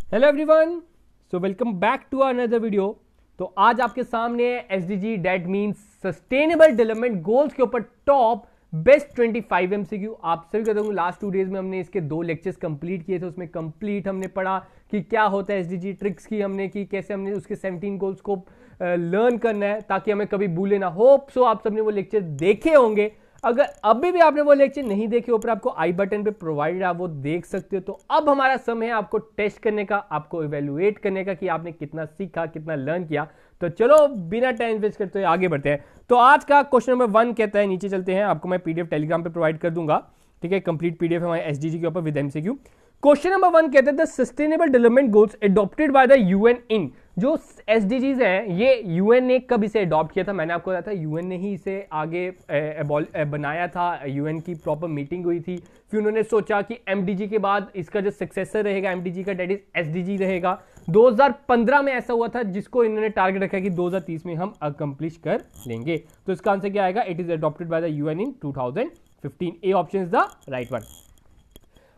Hello everyone, so welcome back to another video. तो आज आपके सामने SDG that means sustainable development goals के ऊपर टॉप बेस्ट 25 एमसीक्यू। आप सभी कहते होंगे लास्ट 2 डेज में हमने इसके 2 लेक्चर्स कंप्लीट किए थे। उसमें कंप्लीट हमने पढ़ा कि क्या होता है एसडीजी, ट्रिक्स की हमने की, कैसे हमने उसके 17 गोल्स को लर्न करना है ताकि हमें कभी भूले ना। होप सो आप सबने वो लेक्चर देखे होंगे। अगर अभी भी आपने वो लेक्चर नहीं देखे, ऊपर आपको आई बटन पे प्रोवाइडेड, आप वो देख सकते हो। तो अब हमारा समय है आपको टेस्ट करने का, आपको इवेल्युएट करने का कि आपने कितना सीखा, कितना लर्न किया। तो चलो बिना टाइम वेस्ट करते हुए आगे बढ़ते हैं। तो आज का क्वेश्चन नंबर 1 कहता है, नीचे चलते हैं, आपको मैं पीडीएफ टेलीग्राम पे प्रोवाइड कर दूंगा। ठीक है, कंप्लीट पीडीएफ हमारे एसडीजी के ऊपर विद एमसीक्यू। क्वेश्चन नंबर 1 कहते हैं the sustainable development goals adopted by the UN in. जो एसडीजीज हैं ये यूएन ने कब इसे अडॉप्ट किया था? मैंने आपको बताया था यूएन ने ही इसे आगे बनाया था। यूएन की प्रॉपर मीटिंग हुई थी, फिर उन्होंने सोचा कि एमडीजी के बाद इसका जो सक्सेसर रहेगा एमडीजी का, डेट इज एसडीजी रहेगा। 2015 में ऐसा हुआ था जिसको इन्होंने टारगेट रखा कि 2030 में हम अकम्प्लिश कर लेंगे। तो इसका आंसर क्या आएगा? It is adopted by the UN in 2015। A option is the right one.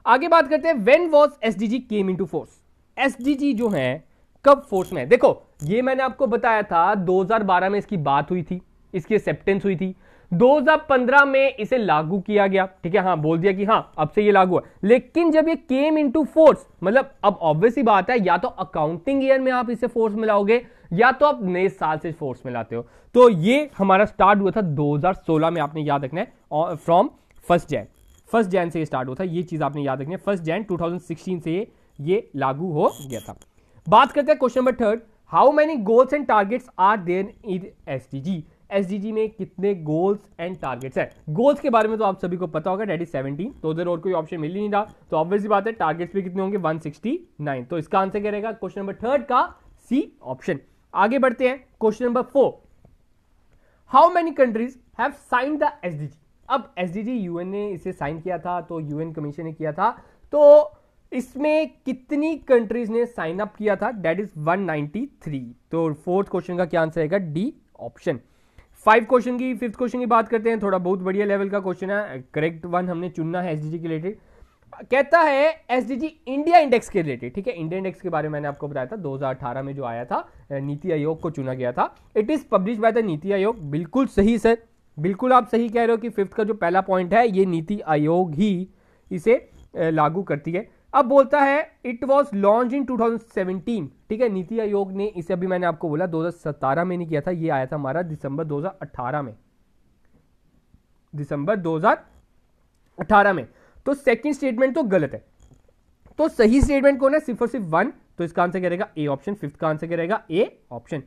आगे बात करते हैं, when was SDG came into force. SDG जो है कब फोर्स में है? देखो ये मैंने आपको बताया था 2012 में इसकी बात हुई थी, इसकी एक्सेप्टेंस हुई थी। 2015 में इसे लागू किया गया। ठीक है, हाँ बोल दिया कि हाँ अब से ये लागू है। लेकिन जब ये केम इनटू फोर्स, मतलब अब ऑब्वियस ही बात है, या तो अकाउंटिंग ईयर में आप इसे फोर्स में लाओगे या तो आप नए साल से फोर्स में लाते हो। तो ये हमारा स्टार्ट हुआ था 2016 में, आपने याद रखना है, फ्रॉम 1 जैन से ये स्टार्ट हुआ था। ये चीज आपने याद रखनी है, 1 जैन 2016 से ये लागू हो गया था। बात करते हैं question number 3, how many goals and targets are there in SDG. SDG में कितने गोल्स एंड टारगेट्स हैं? गोल्स के बारे में तो आप सभी को पता होगा, डेट इज 17। तो उधर और कोई ऑप्शन मिल ही नहीं रहा, तो ऑब्वियसली बात है टारगेट्स भी कितने होंगे? 169। तो इसका आंसर क्या रहेगा? क्वेश्चन नंबर 3 का सी ऑप्शन। आगे बढ़ते हैं, question number 4, how many countries have signed the SDG. अब एसडीजी यूएन ने इसे साइन किया था, तो यूएन कमीशन ने किया था, तो इसमें कितनी कंट्रीज ने साइन अप किया था? That is 193। तो फोर्थ क्वेश्चन का क्या आंसर आएगा? D option. 5th क्वेश्चन की बात करते हैं। थोड़ा बहुत बढ़िया लेवल का क्वेश्चन है, करेक्ट वन हमने चुनना है एसडीजी के रिलेटेड। कहता है एसडीजी इंडिया इंडेक्स के रिलेटेड। ठीक है, इंडिया इंडेक्स के बारे में मैंने आपको बताया था 2018 में जो आया था, नीति आयोग को चुना गया था। It is publish by the NITI आयोग। बिल्कुल सही सर, बिल्कुल आप सही कह रहे हो कि 5th का जो पहला पॉइंट है ये नीति आयोग ही इसे लागू करती है। अब बोलता है इट वॉज लॉन्च इन 2017। ठीक है, नीति आयोग ने इसे, अभी मैंने आपको बोला 2017 में नहीं किया था, ये आया था हमारा दिसंबर 2018 में, दिसंबर 2018 में। तो सेकंड स्टेटमेंट तो गलत है, तो सही स्टेटमेंट कौन है? सिर्फ और सिर्फ 1। तो इसका आंसर क्या रहेगा? A option. 5th का आंसर क्या रहेगा? A option.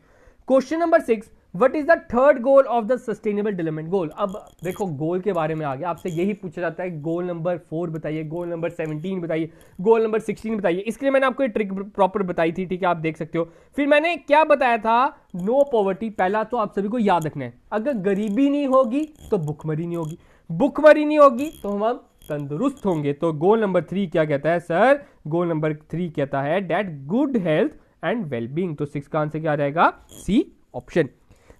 Question number 6, what is the third goal of the sustainable development गोल। अब देखो गोल के बारे में आ गया, आपसे यही पूछा जाता है गोल नंबर 4 बताइए, गोल नंबर 17 बताइए, गोल नंबर 16 बताइए। इसके लिए मैंने आपको ये ट्रिक प्रॉपर बताई थी। ठीक है, आप देख सकते हो। फिर मैंने क्या बताया था? No poverty. पहला तो आप सभी को याद रखना है, अगर गरीबी नहीं होगी तो भुखमरी नहीं होगी, भुखमरी नहीं होगी तो हम तंदुरुस्त होंगे। तो गोल नंबर 3 क्या कहता है सर? गोल नंबर 3 कहता है that good health and wellbeing. तो 6 का आंसर क्या रहेगा? C option.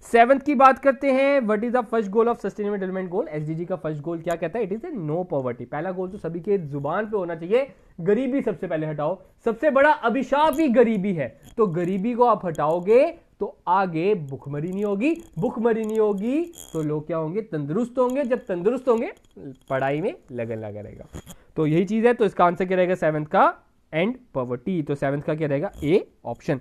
7th की बात करते हैं, what is the first goal of sustainable development goal. SDG का फर्स्ट गोल क्या कहता है? It is no poverty. पहला गोल तो सभी के जुबान पे होना चाहिए, गरीबी सबसे पहले हटाओ। सबसे बड़ा अभिशाप ही गरीबी है, तो गरीबी को आप हटाओगे तो आगे भुखमरी नहीं होगी, भुखमरी नहीं होगी तो लोग क्या होंगे? तंदुरुस्त होंगे। जब तंदुरुस्त होंगे पढ़ाई में लगन लगा रहेगा। तो यही चीज है। तो इसका आंसर क्या रहेगा? 7th का एंड पॉवर्टी। तो 7th का क्या रहेगा? A option.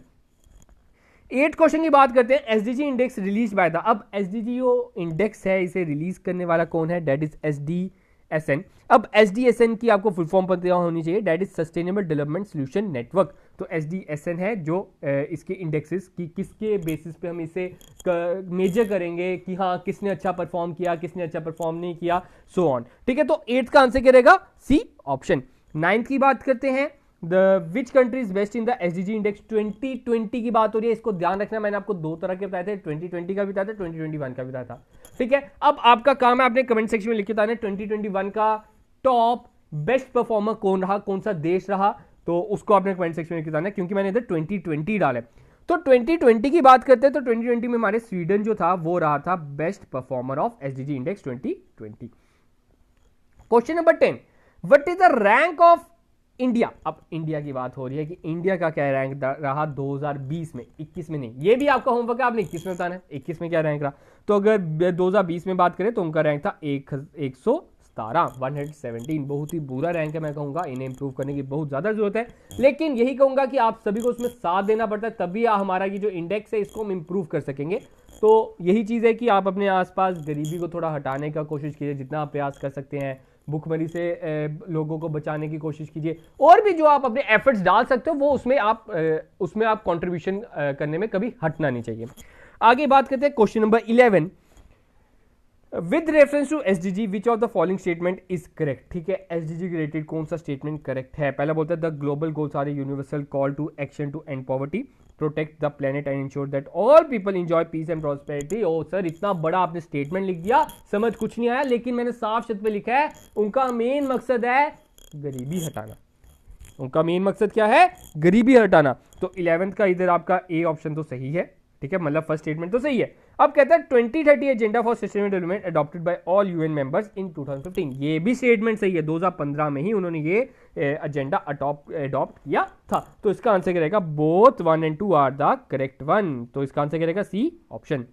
8th क्वेश्चन की बात करते हैं, SDG index release by the. अब एसडीजी जो इंडेक्स है इसे रिलीज करने वाला कौन है? That is SDSN. अब एसडीएसएन की आपको फुल फॉर्म पता होनी चाहिए, that is sustainable development solution network. तो एसडीएसएन है जो इसके इंडेक्सेस की किसके बेसिस पे हम इसे मेजर करेंगे कि हाँ किसने अच्छा परफॉर्म किया, किसने अच्छा परफॉर्म नहीं किया, सो ऑन। ठीक है, तो 8th का आंसर क्या रहेगा? C option. 9th की बात करते हैं, which country is best in the SDG index 2020 की बात हो रही है। इसको ध्यान रखना, मैंने आपको 2 तरह के बताए थे, 2020 का भी बताया था, 2021 का भी बताया था। ठीक है, अब आपका काम है आपने कमेंट सेक्शन में लिख के बताना 2021 का टॉप बेस्ट परफॉर्मर कौन रहा, कौन सा देश रहा, तो उसको आपने कमेंट सेक्शन में लिख के बताना, क्योंकि मैंने इधर 2020 डाला है। तो 2020 की बात करते हैं, तो 2020 में हमारे स्वीडन जो था वो रहा था best performer of SDG index 2020। Question number 10, what is the rank of India, अब इंडिया की बात हो रही है कि इंडिया का क्या रैंक रहा 2020 में, 21 में नहीं, ये भी आपका होमवर्क है, आपने 21 में बताना है 21 में क्या रैंक रहा। तो अगर 2020 में बात करें तो उनका रैंक था 117, बहुत ही बुरा रैंक है, मैं कहूंगा इन्हें इंप्रूव करने की बहुत ज्यादा जरूरत है। लेकिन यही कहूंगा कि आप सभी को उसमें साथ देना पड़ता है, तभी हमारा ये जो इंडेक्स है इसको हम इंप्रूव कर सकेंगे। तो यही चीज है कि आप अपने आसपास गरीबी को थोड़ा हटाने का कोशिश कीजिए, जितना आप प्रयास कर सकते हैं, भूखमरी से लोगों को बचाने की कोशिश कीजिए, और भी जो आप अपने एफर्ट्स डाल सकते हो वो उसमें आप कंट्रीब्यूशन करने में कभी हटना नहीं चाहिए। आगे बात करते हैं question number 11, with reference to SDG which of the following statement is correct. ठीक है, एसडीजी के रिलेटेड कौन सा स्टेटमेंट करेक्ट है। पहला बोलता है the global goals are a universal call to action to end poverty, protect the planet and ensure that all people enjoy peace and prosperity. Oh sir, इतना बड़ा आपने स्टेटमेंट लिख दिया, समझ कुछ नहीं आया, लेकिन मैंने साफ शब्द में लिखा है उनका मेन मकसद है गरीबी हटाना। उनका मेन मकसद क्या है? गरीबी हटाना। तो 11th का इधर आपका ए ऑप्शन तो सही है। ठीक है, मतलब फर्स्ट स्टेटमेंट तो सही है। अब कहता है 2030 agenda for sustainable development adopted by all UN members in 2015, ये भी स्टेटमेंट सही है। 2015 में ही उन्होंने ये एजेंडा अडॉप्ट किया था। तो इसका आंसर क्या रहेगा? Both 1 and 2 are the correct one. तो इसका आंसर क्या रहेगा? C option.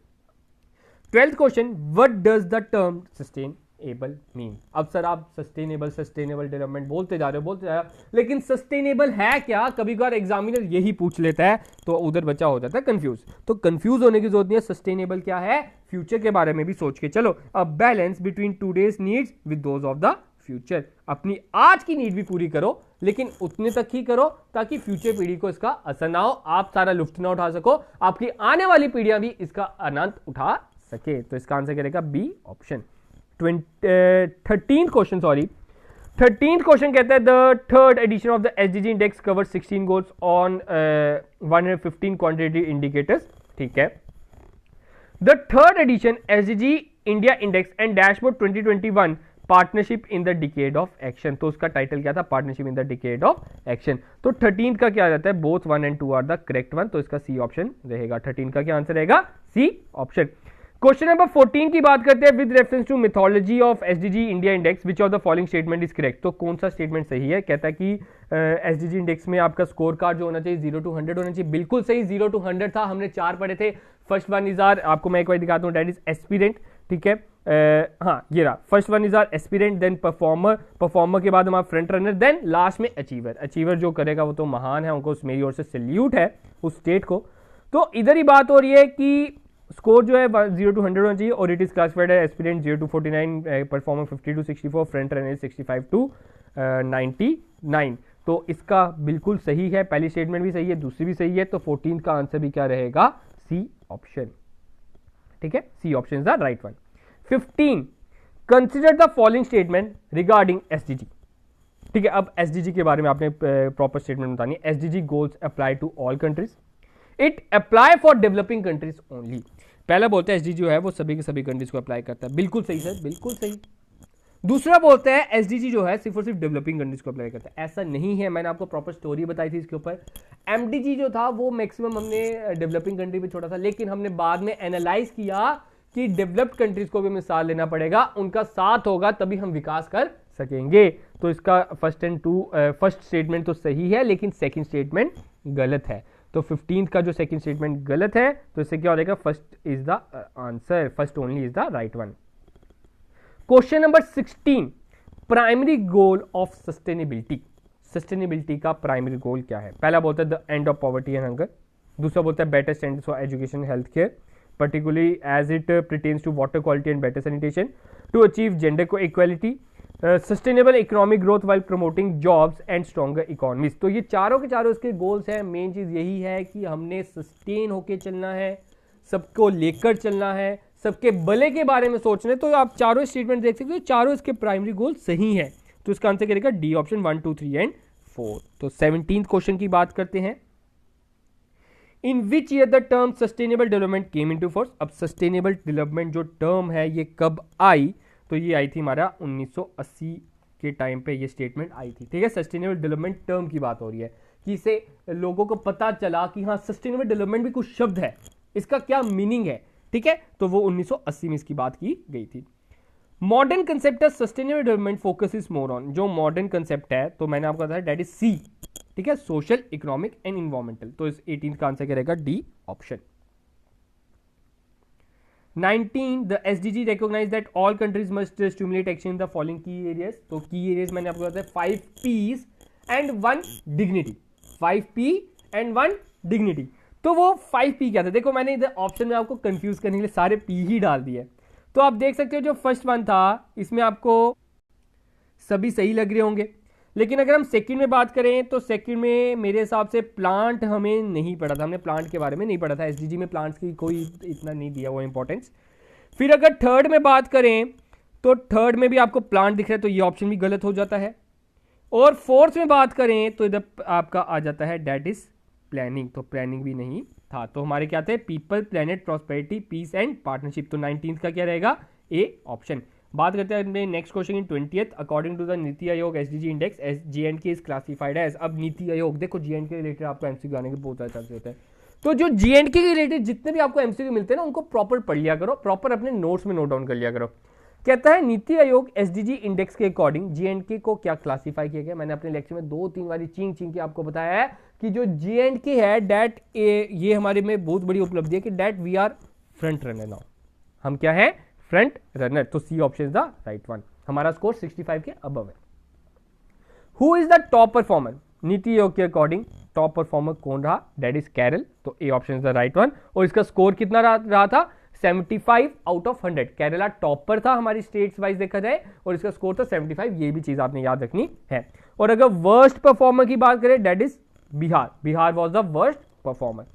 12th question, what does the term sustainable mean. अब सर आप सस्टेनेबल डेवलपमेंट बोलते जा रहे हो, लेकिन सस्टेनेबल है क्या? कभी कभार एग्जामिनर यही पूछ लेता है, तो उधर बच्चा हो जाता है कंफ्यूज। तो कंफ्यूज होने की जरूरत नहीं है। सस्टेनेबल क्या है? फ्यूचर के बारे में भी सोच के चलो। A balance between today's needs with those of the future. अपनी आज की नीड भी पूरी करो, लेकिन उतने तक ही करो ताकि फ्यूचर पीढ़ी को इसका असर ना हो, आप सारा लुफ्त ना उठा सको, आपकी आने वाली पीढ़ियां भी इसका आनंद उठा सके। तो इसका आंसर क्या रहेगा? B option. 13th क्वेश्चन कहता है the third edition of the SDG index cover 16 goals on 115 quantitative indicators. ठीक है, the third edition SDG India index and dashboard 2021 partnership in the decade of action. तो उसका title क्या था? Partnership in the decade of action. तो 13th का क्या रहता है? Both 1 and 2 are the correct one. तो इसका सी ऑप्शन रहेगा। 13 का क्या आंसर रहेगा? C option. क्वेश्चन नंबर 14 की बात करते हैं, with reference to methodology of SDG India index which of the following statement is correct. तो कौन सा स्टेटमेंट सही है? कहता है कि एसडीजी इंडेक्स में आपका स्कोर कार्ड जो होना चाहिए 0 to 100 होना चाहिए। बिल्कुल सही, 0 to 100 था। हमने 4 पढ़े थे। फर्स्ट वन इज आर, आपको मैं एक बार दिखाता हूँ, दैट इज एस्पिरेंट। ठीक है, हाँ ये रहा। First one is are aspirant, then performer के बाद हमारा फ्रंट रनर, देन लास्ट में अचीवर जो करेगा वो तो महान है, उनको मेरी ओर से सैल्यूट है उस स्टेट को। तो इधर ही बात हो रही है कि स्कोर जो है 0 to 100 होना चाहिए, और इट इज क्लासिफाइड है aspirant 0 to 49, performer 50 to 64, front runner 65 to 99। तो इसका बिल्कुल सही है, पहली स्टेटमेंट भी सही है, दूसरी भी सही है। तो 14 का आंसर भी क्या रहेगा? C option. ठीक है, C option is the right one. 15, consider the following statement regarding SDG. ठीक है, अब एसडीजी के बारे में आपने प्रॉपर स्टेटमेंट बतानी है। SDG goals apply to all countries, it apply for developing countries only. पहला बोलते हैं एसडीजी जो है वो सभी के सभी कंट्रीज को अप्लाई करता है। बिल्कुल सही सर, बिल्कुल सही। दूसरा बोलते हैं एसडीजी जो है सिर्फ और सिर्फ डेवलपिंग कंट्रीज को अप्लाई करता है। ऐसा नहीं है, मैंने आपको प्रॉपर स्टोरी बताई थी इसके ऊपर। एमडीजी जो था वो मैक्सिमम हमने डेवलपिंग कंट्री पे छोड़ा था, लेकिन हमने बाद में एनालाइज किया कि डेवलप्ड कंट्रीज को भी मिसाल लेना पड़ेगा, उनका साथ होगा तभी हम विकास कर सकेंगे। तो इसका फर्स्ट स्टेटमेंट तो सही है, लेकिन सेकंड स्टेटमेंट गलत है। तो 15th का जो सेकंड स्टेटमेंट गलत है, तो इससे क्या हो जाएगा? First is the answer, first only is the right one. Question number 16, primary goal of sustainability. Sustainability का प्राइमरी गोल क्या है? पहला बोलता है the end of poverty and hunger, दूसरा बोलता है better standards for education health care particularly as it pertains to water quality and better sanitation, to achieve gender equality, sustainable economic growth while promoting jobs and stronger economies। तो ये चारों के चारों इसके goals हैं। मेन चीज़ यही है कि हमने सस्टेन होके चलना है, सबको लेकर चलना है, सबके भले के बारे में सोचना है। तो आप चारों स्टेटमेंट देख सकते हो, चारों इसके प्राइमरी गोल सही है। तो इसका आंसर करेगा डी ऑप्शन 1, 2, 3 and 4। तो 17th क्वेश्चन की बात करते हैं, in which year the term sustainable development came into force. अब सस्टेनेबल डेवलपमेंट जो टर्म है ये कब आई? तो ये आई थी हमारा 1980 के टाइम पे ये स्टेटमेंट आई थी। ठीक है, सस्टेनेबल डेवलपमेंट टर्म की बात हो रही है कि इसे लोगों को पता चला कि हाँ सस्टेनेबल डेवलपमेंट भी कुछ शब्द है, इसका क्या मीनिंग है। ठीक है, तो वो 1980 में इसकी बात की गई थी। Modern concept of sustainable development focus is more on, जो मॉडर्न कंसेप्ट है तो मैंने आपको बताया दैट इज सी, ठीक है, सोशल, इकोनॉमिक एंड इन्वायरमेंटल। तो इस 18 का आंसर क्या रहेगा? D option. 19 the SDG recognize that all countries must stimulate action in the following key areas. तो की एरियाज मैंने आपको बताया 5 peace and 1 dignity, 5 P and 1 dignity. तो वो 5 पी क्या था? देखो मैंने इधर ऑप्शन में आपको कंफ्यूज करने के लिए सारे पी ही डाल दिए। तो आप देख सकते हो जो फर्स्ट वन था इसमें आपको सभी सही लग रहे होंगे, लेकिन अगर हम सेकंड में बात करें तो सेकंड में मेरे हिसाब से प्लांट हमें नहीं पढ़ा था, हमने प्लांट के बारे में नहीं पढ़ा था, एसडीजी में प्लांट्स की कोई इतना नहीं दिया वो इंपॉर्टेंस। फिर अगर थर्ड में बात करें तो थर्ड में भी आपको प्लांट दिख रहा है तो ये ऑप्शन भी गलत हो जाता है। और फोर्थ में बात करें तो इधर आपका आ जाता है डेट इज प्लानिंग, तो प्लानिंग भी नहीं था। तो हमारे क्या थे? People, planet, prosperity, peace and partnership. तो 19 का क्या रहेगा? A option. बात करते हैं next question in 20th। According to the NITI Aayog SDG index J and K is classified as. अब नीति आयोग देखो जीएंडके रिलेटेड आपको एमसीक्यू आने के बहुत सारे चांसेस होते हैं, तो जो जीएंडके के रिलेटेड जितने भी आपको एमसीक्यू मिलते हैं ना उनको प्रॉपर पढ़ लिया करो, प्रॉपर अपने नोट्स में नोट डाउन कर लिया करो। कहता है नीति आयोग एसडीजी इंडेक्स के अकॉर्डिंग जीएंडके को क्या क्लासिफाई किया गया। मैंने अपने लेक्चर में 2-3 बार चींग चींग के आपको बताया है कि जो जीएंडके है डेट ये हमारे में बहुत बड़ी उपलब्धि है कि that we are front runner now, हम क्या है? Front runner. तो C option is the right one. हमारा स्कोर 65 के अबव है। Who is the top performer? NITI Aayog के अकॉर्डिंग टॉप परफॉर्मर कौन रहा? That is Kerala. तो A option is the right one. और इसका स्कोर कितना रहा था? 75 आउट ऑफ 100। केरला टॉपर था हमारी स्टेट्स वाइज देखा जाए और इसका स्कोर था 75। ये भी चीज आपने याद रखनी है। और अगर वर्स्ट परफॉर्मर की बात करें that is Bihar. Bihar was the worst performer.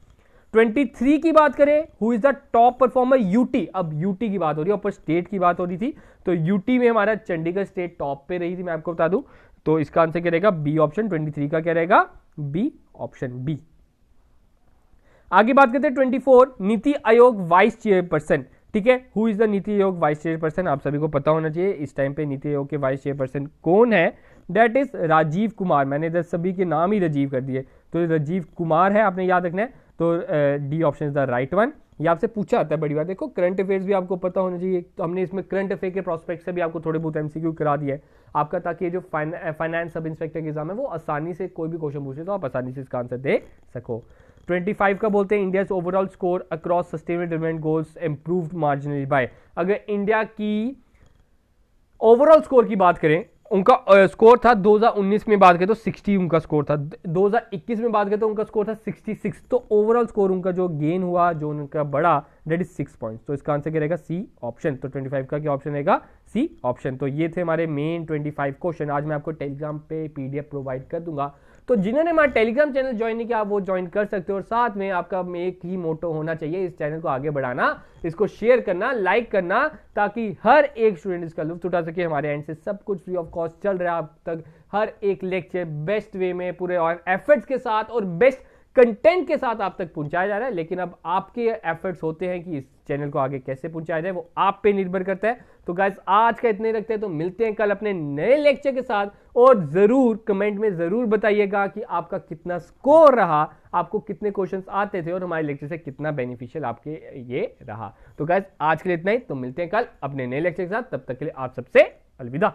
23 की बात करें who is the top performer? UT. अब यूटी की बात हो रही है, ऊपर स्टेट की बात हो रही थी, तो यूटी में हमारा चंडीगढ़ स्टेट टॉप पे रही थी, मैं आपको बता दूं। तो इसका आंसर क्या रहेगा? B option. 23 का क्या रहेगा? B option, B. आगे बात करते हैं 24 नीति आयोग वाइस चेयरपर्सन, ठीक है। हु इज द नीति आयोग वाइस चेयरपर्सन? आप सभी को पता होना चाहिए इस टाइम पे नीति आयोग के वाइस चेयरपर्सन कौन है? That is Rajiv Kumar. मैंने इधर सभी के नाम ही राजीव कर दिए, तो राजीव कुमार है, आपने याद रखना है। तो D option is the right one. ये आपसे पूछा आता है बड़ी बार। देखो करंट अफेयर्स भी आपको पता होना चाहिए, तो हमने इसमें करंट अफेयर के प्रोस्पेक्ट से भी आपको थोड़े बहुत एमसीक्यू करा दिया है आपका, ताकि ये जो फाइनेंस सब इंस्पेक्टर के एग्जाम है वो आसानी से कोई भी क्वेश्चन पूछे तो आप आसानी से इसका आंसर दे सको। 25 का बोलते हैं India overall score across sustainable development goals improved marginally by. अगर इंडिया की ओवरऑल स्कोर की बात करें, उनका स्कोर था 2019 में बात करें तो 60 उनका स्कोर था, 2021 में बात करें तो उनका स्कोर था 66। तो ओवरऑल स्कोर उनका जो गेन हुआ, जो उनका बढ़ा, दैट इज 6 पॉइंट्स। तो इसका आंसर क्या रहेगा? C option. तो 25 का क्या ऑप्शन रहेगा? C option. तो ये थे हमारे मेन 25 क्वेश्चन। आज मैं आपको टेलीग्राम पे पीडीएफ प्रोवाइड कर दूंगा, तो जिन्होंने हमारा टेलीग्राम चैनल ज्वाइन नहीं किया आप वो ज्वाइन कर सकते हो। और साथ में आपका एक ही मोटो होना चाहिए, इस चैनल को आगे बढ़ाना, इसको शेयर करना, लाइक करना, ताकि हर एक स्टूडेंट इसका लुत्फ उठा सके। हमारे एंड से सब कुछ फ्री ऑफ कॉस्ट चल रहा है अब तक, हर एक लेक्चर बेस्ट वे में पूरे और एफर्ट्स के साथ और बेस्ट कंटेंट के साथ आप तक पहुंचाया जा रहा है। लेकिन अब आपके एफर्ट्स होते हैं कि इस चैनल को आगे कैसे पहुंचाया जाए, वो आप पे निर्भर करता है। तो गाइस आज का इतने रखते हैं, तो मिलते हैं कल अपने नए लेक्चर के साथ। और जरूर कमेंट में जरूर बताइएगा कि आपका कितना स्कोर रहा, आपको कितने क्वेश्चंस आते थे और हमारे लेक्चर से कितना बेनिफिशियल आपके ये रहा। तो गाइस आज के लिए इतना ही, तो मिलते हैं कल अपने नए लेक्चर के साथ। तब तक के लिए आप सबसे अलविदा।